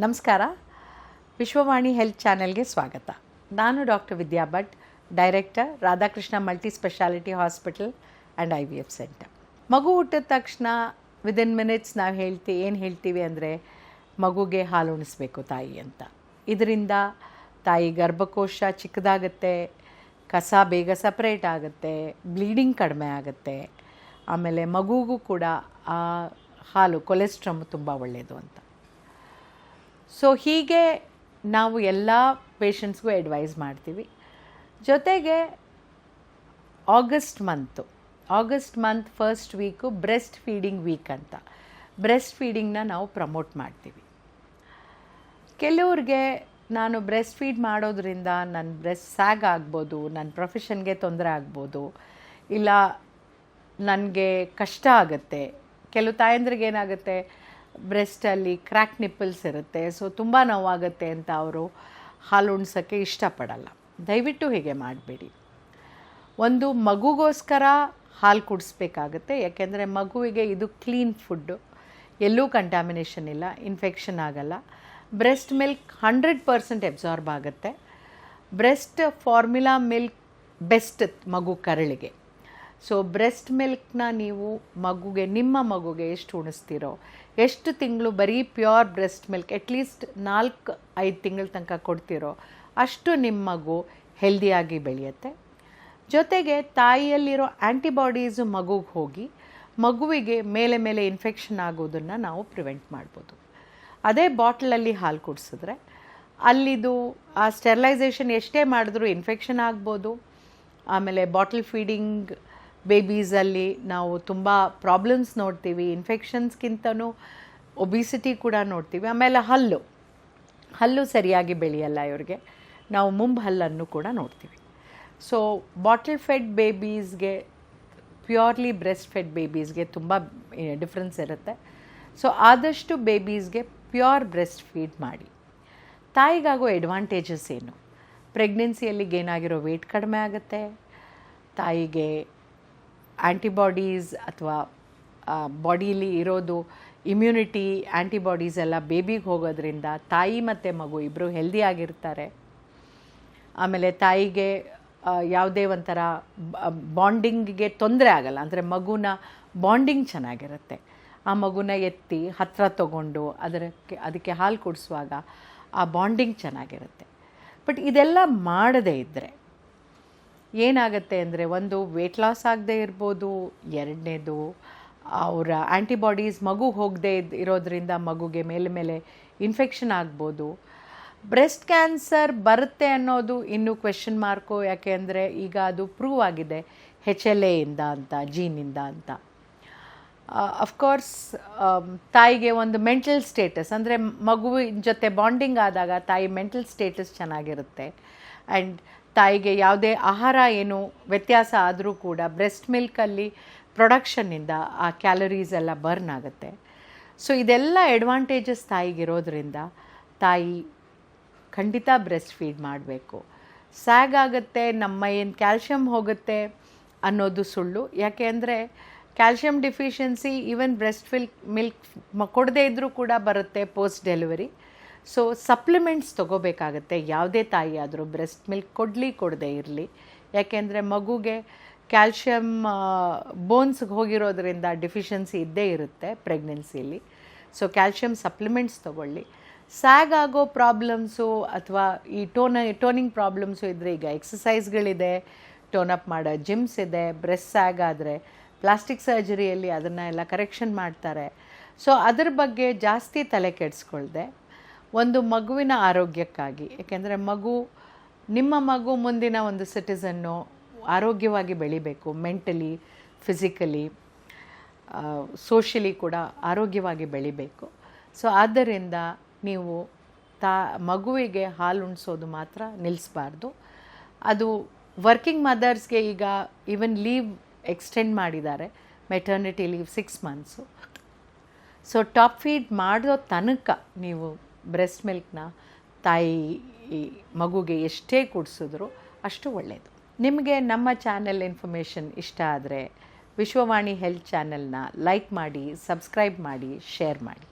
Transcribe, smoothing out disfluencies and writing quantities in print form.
ನಮಸ್ಕಾರ. ವಿಶ್ವವಾಣಿ ಹೆಲ್ತ್ ಚಾನೆಲ್ಗೆ ಸ್ವಾಗತ. ನಾನು doctor Vidya Bhat, director, Radhakrishna multi speciality hospital and IVF centre. ಮಗು ಹುಟ್ಟಿದ ತಕ್ಷಣ ವಿದಿನ್ ಮಿನಿಟ್ಸ್ ನಾವು ಏನು ಹೇಳ್ತೀವಿ ಅಂದರೆ ಮಗುಗೆ ಹಾಲು ಉಣಿಸ್ಬೇಕು ತಾಯಿ ಅಂತ. ಇದರಿಂದ ತಾಯಿ ಗರ್ಭಕೋಶ ಚಿಕ್ಕದಾಗುತ್ತೆ, ಕಸ ಬೇಗ ಸಪ್ರೇಟ್ ಆಗುತ್ತೆ, ಬ್ಲೀಡಿಂಗ್ ಕಡಿಮೆ ಆಗುತ್ತೆ, ಆಮೇಲೆ ಮಗುಗೂ ಕೂಡ ಆ ಹಾಲು ಕೊಲೆಸ್ಟ್ರಾಮ್ ತುಂಬ ಒಳ್ಳೆಯದು ಅಂತ. ಸೊ ಹೀಗೆ ನಾವು ಎಲ್ಲ ಪೇಷಂಟ್ಸ್ಗೂ ಅಡ್ವೈಸ್ ಮಾಡ್ತೀವಿ. ಜೊತೆಗೆ August month first week breast feeding week ಅಂತ ಬ್ರೆಸ್ಟ್ ಫೀಡಿಂಗ್ನ ನಾವು ಪ್ರಮೋಟ್ ಮಾಡ್ತೀವಿ. ಕೆಲವ್ರಿಗೆ ನಾನು ಬ್ರೆಸ್ಟ್ ಫೀಡ್ ಮಾಡೋದ್ರಿಂದ ನನ್ನ ಬ್ರೆಸ್ಟ್ ಸ್ಯಾಗ್ ಆಗ್ಬೋದು, ನನ್ನ ಪ್ರೊಫೆಷನ್ಗೆ ತೊಂದರೆ ಆಗ್ಬೋದು, ಇಲ್ಲ ನನಗೆ ಕಷ್ಟ ಆಗುತ್ತೆ. ಕೆಲವು ತಾಯಂದ್ರಿಗೆ ಏನಾಗುತ್ತೆ, ಬ್ರೆಸ್ಟಲ್ಲಿ ಕ್ರ್ಯಾಕ್ ನಿಪ್ಪಲ್ಸ್ ಇರುತ್ತೆ, ಸೊ ತುಂಬ ನೋವಾಗುತ್ತೆ ಅಂತ ಅವರು ಹಾಲು ಉಣ್ಸೋಕ್ಕೆ ಇಷ್ಟಪಡಲ್ಲ. ದಯವಿಟ್ಟು ಹೀಗೆ ಮಾಡಬೇಡಿ. ಒಂದು ಮಗುಗೋಸ್ಕರ ಹಾಲು ಕುಡಿಸ್ಬೇಕಾಗತ್ತೆ, ಯಾಕೆಂದರೆ ಮಗುವಿಗೆ ಇದು ಕ್ಲೀನ್ ಫುಡ್ಡು, ಎಲ್ಲೂ ಕಂಟ್ಯಾಮಿನೇಷನ್ ಇಲ್ಲ, ಇನ್ಫೆಕ್ಷನ್ ಆಗಲ್ಲ. ಬ್ರೆಸ್ಟ್ ಮಿಲ್ಕ್ 100% ಅಬ್ಸಾರ್ಬ್ ಆಗುತ್ತೆ. ಬ್ರೆಸ್ಟ್ ಫಾರ್ಮುಲಾ ಮಿಲ್ಕ್ ಬೆಸ್ಟ್ ಮಗು ಕರಳಿಗೆ. ಸೊ ಬ್ರೆಸ್ಟ್ ಮಿಲ್ಕ್ನ ನೀವು ನಿಮ್ಮ ಮಗುಗೆ ಎಷ್ಟು ಉಣಿಸ್ತೀರೋ, ಎಷ್ಟು ತಿಂಗಳು ಬರೀ ಪ್ಯೂರ್ ಬ್ರೆಸ್ಟ್ ಮಿಲ್ಕ್ ಅಟ್ಲೀಸ್ಟ್ 4-5 ತಿಂಗಳ ತನಕ ಕೊಡ್ತೀರೋ ಅಷ್ಟು ನಿಮ್ಮ ಮಗು ಹೆಲ್ದಿಯಾಗಿ ಬೆಳೆಯುತ್ತೆ. ಜೊತೆಗೆ ತಾಯಿಯಲ್ಲಿರೋ ಆ್ಯಂಟಿಬಾಡೀಸು ಮಗುಗೆ ಹೋಗಿ ಮಗುವಿಗೆ ಮೇಲೆ ಇನ್ಫೆಕ್ಷನ್ ಆಗೋದನ್ನು ನಾವು ಪ್ರಿವೆಂಟ್ ಮಾಡ್ಬೋದು. ಅದೇ ಬಾಟ್ಲಲ್ಲಿ ಹಾಲು ಕುಡಿಸಿದ್ರೆ ಅಲ್ಲಿದು ಆ ಸ್ಟೆರಿಲೈಸೇಷನ್ ಎಷ್ಟೇ ಮಾಡಿದ್ರೂ ಇನ್ಫೆಕ್ಷನ್ ಆಗ್ಬೋದು. ಆಮೇಲೆ ಬಾಟಲ್ ಫೀಡಿಂಗ್ ಬೇಬೀಸಲ್ಲಿ ನಾವು ತುಂಬ ಪ್ರಾಬ್ಲಮ್ಸ್ ನೋಡ್ತೀವಿ, ಇನ್ಫೆಕ್ಷನ್ಸ್ಗಿಂತನೂ ಒಬಿಸಿಟಿ ಕೂಡ ನೋಡ್ತೀವಿ. ಆಮೇಲೆ ಹಲ್ಲು ಸರಿಯಾಗಿ ಬೆಳೆಯಲ್ಲ ಇವ್ರಿಗೆ, ನಾವು ಹಲ್ಲನ್ನು ಕೂಡ ನೋಡ್ತೀವಿ. ಸೊ ಬಾಟಲ್ ಫೆಡ್ ಬೇಬೀಸ್ಗೆ ಪ್ಯೂರ್ಲಿ ಬ್ರೆಸ್ಟ್ ಫೆಡ್ ಬೇಬೀಸ್ಗೆ ತುಂಬ ಡಿಫ್ರೆನ್ಸ್ ಇರುತ್ತೆ. ಸೊ ಆದಷ್ಟು ಬೇಬೀಸ್ಗೆ ಪ್ಯೂರ್ ಬ್ರೆಸ್ಟ್ ಫೀಡ್ ಮಾಡಿ. ತಾಯಿಗಾಗೋ ಅಡ್ವಾಂಟೇಜಸ್ ಏನು? ಪ್ರೆಗ್ನೆನ್ಸಿಯಲ್ಲಿ ಗೇನಾಗಿರೋ ವೆಯ್ಟ್ ಕಡಿಮೆ ಆಗುತ್ತೆ, ತಾಯಿಗೆ ಆ್ಯಂಟಿಬಾಡೀಸ್ ಅಥವಾ ಬಾಡಿಯಲ್ಲಿ ಇರೋದು ಇಮ್ಯುನಿಟಿ ಆ್ಯಂಟಿಬಾಡೀಸ್ ಎಲ್ಲ ಬೇಬಿಗೆ ಹೋಗೋದ್ರಿಂದ ತಾಯಿ ಮತ್ತು ಮಗು ಇಬ್ಬರು ಹೆಲ್ದಿಯಾಗಿರ್ತಾರೆ. ಆಮೇಲೆ ತಾಯಿಗೆ ಯಾವುದೇ ಒಂಥರ ಬಾಂಡಿಂಗಿಗೆ ತೊಂದರೆ ಆಗಲ್ಲ, ಅಂದರೆ ಮಗುನ ಬಾಂಡಿಂಗ್ ಚೆನ್ನಾಗಿರುತ್ತೆ. ಆ ಮಗುನ ಎತ್ತಿ ಹತ್ತಿರ ತೊಗೊಂಡು ಅದಕ್ಕೆ ಹಾಲು ಕುಡಿಸುವಾಗ ಆ ಬಾಂಡಿಂಗ್ ಚೆನ್ನಾಗಿರುತ್ತೆ. ಬಟ್ ಇದೆಲ್ಲ ಮಾಡದೇ ಇದ್ದರೆ ಏನಾಗುತ್ತೆ ಅಂದರೆ, ಒಂದು ವೆಯ್ಟ್ ಲಾಸ್ ಆಗದೆ ಇರ್ಬೋದು, ಎರಡನೇದು ಅವರ ಆ್ಯಂಟಿಬಾಡೀಸ್ ಮಗು ಹೋಗದೆ ಇರೋದ್ರಿಂದ ಮಗುಗೆ ಮೇಲೆ ಇನ್ಫೆಕ್ಷನ್ ಆಗ್ಬೋದು. ಬ್ರೆಸ್ಟ್ ಕ್ಯಾನ್ಸರ್ ಬರುತ್ತೆ ಅನ್ನೋದು ಇನ್ನೂ ಕ್ವೆಶ್ಚನ್ ಮಾರ್ಕು, ಯಾಕೆ ಅಂದರೆ ಈಗ ಅದು ಪ್ರೂವ್ ಆಗಿದೆ HLA ಇಂದ ಅಂತ, ಜೀನಿಂದ ಅಂತ. ಅಫ್ಕೋರ್ಸ್ ತಾಯಿಗೆ ಒಂದು ಮೆಂಟಲ್ ಸ್ಟೇಟಸ್, ಅಂದರೆ ಮಗುವಿನ ಜೊತೆ ಬಾಂಡಿಂಗ್ ಆದಾಗ ತಾಯಿ ಮೆಂಟಲ್ ಸ್ಟೇಟಸ್ ಚೆನ್ನಾಗಿರುತ್ತೆ. ಆ್ಯಂಡ್ ತಾಯಿಗೆ ಯಾವುದೇ ಆಹಾರ ಏನು ವ್ಯತ್ಯಾಸ ಆದರೂ ಕೂಡ ಬ್ರೆಸ್ಟ್ ಮಿಲ್ಕಲ್ಲಿ ಪ್ರೊಡಕ್ಷನ್ನಿಂದ ಆ ಕ್ಯಾಲರೀಸ್ ಎಲ್ಲ ಬರ್ನ್ ಆಗುತ್ತೆ. ಸೊ ಇದೆಲ್ಲ ಅಡ್ವಾಂಟೇಜಸ್ ತಾಯಿಗಿರೋದ್ರಿಂದ ತಾಯಿ ಖಂಡಿತ ಬ್ರೆಸ್ಟ್ ಫೀಡ್ ಮಾಡಬೇಕು. ಸ್ಯಾಗ್ ಆಗುತ್ತೆ, ನಮ್ಮ ಏನು ಕ್ಯಾಲ್ಶಿಯಮ್ ಹೋಗುತ್ತೆ ಅನ್ನೋದು ಸುಳ್ಳು. ಯಾಕೆ ಅಂದರೆ calcium deficiency even breast milk ಕೊಡದೇ ಇದ್ದರೂ ಕೂಡ ಬರುತ್ತೆ ಪೋಸ್ಟ್ ಡೆಲಿವರಿ. ಸೊ ಸಪ್ಲಿಮೆಂಟ್ಸ್ ತೊಗೋಬೇಕಾಗತ್ತೆ, ಯಾವುದೇ ತಾಯಿ ಆದರೂ ಬ್ರೆಸ್ಟ್ ಮಿಲ್ಕ್ ಕೊಡದೇ ಇರಲಿ. ಯಾಕೆಂದರೆ ಮಗುಗೆ ಕ್ಯಾಲ್ಶಿಯಮ್ ಬೋನ್ಸ್ಗೆ ಹೋಗಿರೋದ್ರಿಂದ ಡಿಫಿಷಿಯನ್ಸಿ ಇದ್ದೇ ಇರುತ್ತೆ ಪ್ರೆಗ್ನೆನ್ಸಿಯಲ್ಲಿ. ಸೊ ಕ್ಯಾಲ್ಶಿಯಮ್ ಸಪ್ಲಿಮೆಂಟ್ಸ್ ತೊಗೊಳ್ಳಿ. ಸ್ಯಾಗ್ ಆಗೋ ಪ್ರಾಬ್ಲಮ್ಸು ಅಥವಾ ಈ ಟೋನಿಂಗ್ ಪ್ರಾಬ್ಲಮ್ಸು ಇದ್ದರೆ ಈಗ ಎಕ್ಸಸೈಸ್ಗಳಿದೆ, ಟೋನಪ್ ಮಾಡೋ ಜಿಮ್ಸ್ ಇದೆ. ಬ್ರೆಸ್ಟ್ ಸ್ಯಾಗ್ ಆದರೆ ಪ್ಲಾಸ್ಟಿಕ್ ಸರ್ಜರಿಯಲ್ಲಿ ಅದನ್ನು ಎಲ್ಲ ಕರೆಕ್ಷನ್ ಮಾಡ್ತಾರೆ. ಸೊ ಅದ್ರ ಬಗ್ಗೆ ಜಾಸ್ತಿ ತಲೆ ಕೆಡಿಸ್ಕೊಳ್ದೆ ಒಂದು ಮಗುವಿನ ಆರೋಗ್ಯಕ್ಕಾಗಿ, ಏಕೆಂದರೆ ನಿಮ್ಮ ಮಗು ಮುಂದಿನ ಒಂದು ಸಿಟಿಸನ್ನು ಆರೋಗ್ಯವಾಗಿ ಬೆಳಿಬೇಕು, ಮೆಂಟಲಿ, ಫಿಸಿಕಲಿ, ಸೋಷಿಯಲಿ ಕೂಡ ಆರೋಗ್ಯವಾಗಿ ಬೆಳಿಬೇಕು. ಸೊ ಆದ್ದರಿಂದ ನೀವು ಮಗುವಿಗೆ ಹಾಲು ಉಣಿಸೋದು ಮಾತ್ರ ನಿಲ್ಲಿಸಬಾರ್ದು. ಅದು ವರ್ಕಿಂಗ್ ಮದರ್ಸ್ಗೆ ಈಗ ಈವನ್ ಲೀವ್ ಎಕ್ಸ್ಟೆಂಡ್ ಮಾಡಿದ್ದಾರೆ, maternity leave 6 months. So top feed ಮಾಡೋ ತನಕ ನೀವು ಬ್ರೆಸ್ಟ್ ಮಿಲ್ಕ್ನ ತಾಯಿ ಮಗುಗೆ ಎಷ್ಟೇ ಕುಡಿಸಿದ್ರು ಅಷ್ಟು ಒಳ್ಳೆಯದು. ನಿಮಗೆ ನಮ್ಮ ಚಾನೆಲ್ ಇನ್ಫಾರ್ಮೇಷನ್ ಇಷ್ಟ ಆದರೆ ವಿಶ್ವವಾಣಿ ಹೆಲ್ತ್ ಚಾನೆಲ್ನ ಲೈಕ್ ಮಾಡಿ, ಸಬ್ಸ್ಕ್ರೈಬ್ ಮಾಡಿ, ಶೇರ್ ಮಾಡಿ.